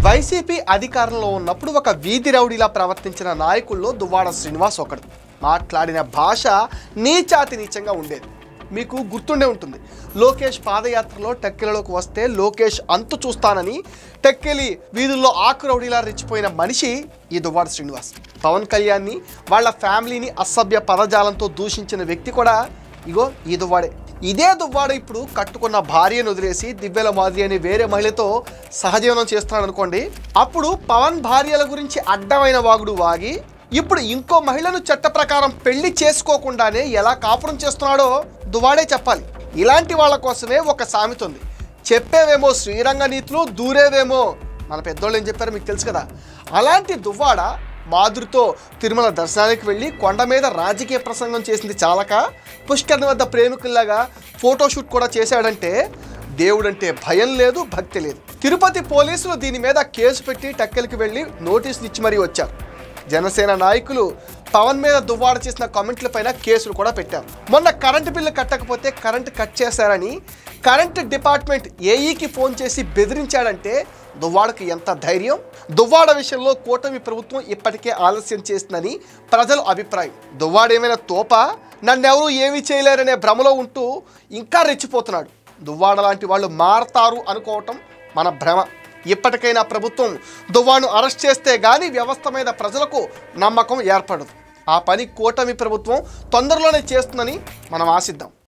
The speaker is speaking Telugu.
వైసీపీ అధికారంలో ఉన్నప్పుడు ఒక వీధి రౌడీలా ప్రవర్తించిన నాయకుల్లో దువ్వాడ శ్రీనివాస్ ఒకడు. మాట్లాడిన భాష నీచాతి నీచంగా ఉండేది. మీకు గుర్తుండే ఉంటుంది, లోకేష్ పాదయాత్రలో టెక్కెలలోకి వస్తే లోకేష్ అంతు చూస్తానని టెక్కెలి వీధుల్లో ఆకు రౌడీలా రెచ్చిపోయిన మనిషి ఈ దువ్వాడ శ్రీనివాస్. పవన్ కళ్యాణ్ని వాళ్ళ ఫ్యామిలీని అసభ్య పదజాలంతో దూషించిన వ్యక్తి కూడా ఇగో ఈ దువ్వాడే. ఇదే దువ్వాడ ఇప్పుడు కట్టుకున్న భార్యను వదిలేసి దివ్యల మాదిరి అని వేరే మహిళతో సహజీవనం చేస్తున్నాడు అనుకోండి. అప్పుడు పవన్ భార్యల గురించి అడ్డమైన వాగుడు వాగి ఇప్పుడు ఇంకో మహిళను చట్ట ప్రకారం పెళ్లి చేసుకోకుండానే ఎలా కాపురం చేస్తున్నాడో దువ్వాడే చెప్పాలి. ఇలాంటి వాళ్ళ కోసమే ఒక సామెత ఉంది, చెప్పేవేమో శ్రీరంగ నీతులు, దూరేవేమో మన పెద్దోళ్ళు ఏం చెప్పారో మీకు తెలుసు కదా. అలాంటి దువ్వాడ మాధురితో తిరుమల దర్శనానికి వెళ్ళి కొండ మీద రాజకీయ ప్రసంగం చేసింది చాలక పుష్కర్ని వద్ద ప్రేమికుల్లాగా ఫోటోషూట్ కూడా చేశాడంటే దేవుడంటే భయం లేదు, భక్తి లేదు. తిరుపతి పోలీసులు దీని మీద కేసు పెట్టి టెక్కెలకి వెళ్ళి నోటీసులు ఇచ్చి మరీ వచ్చారు. జనసేన నాయకులు పవన్ మీద దువ్వాడ చేసిన కామెంట్లపైన కేసులు కూడా పెట్టారు. మొన్న కరెంటు బిల్లు కట్టకపోతే కరెంటు కట్ చేశారని కరెంటు డిపార్ట్మెంట్ ఏఈకి ఫోన్ చేసి బెదిరించాడంటే దువ్వాడకి ఎంత ధైర్యం. దువ్వాడ విషయంలో కూటమి ప్రభుత్వం ఇప్పటికే ఆలస్యం చేస్తుందని ప్రజల అభిప్రాయం. దువ్వాడ ఏమైనా తోప, నన్నెవరూ ఏమీ చేయలేరనే భ్రమలో ఉంటూ ఇంకా రెచ్చిపోతున్నాడు. దువ్వాడ లాంటి వాళ్ళు మారతారు అనుకోవటం మన భ్రమ. ఇప్పటికైనా ప్రభుత్వం దువ్వాడను అరెస్ట్ చేస్తే గానీ వ్యవస్థ మీద ప్రజలకు నమ్మకం ఏర్పడదు. ఆ పని కూటమి ప్రభుత్వం తొందరలోనే చేస్తుందని మనం ఆశిద్దాం.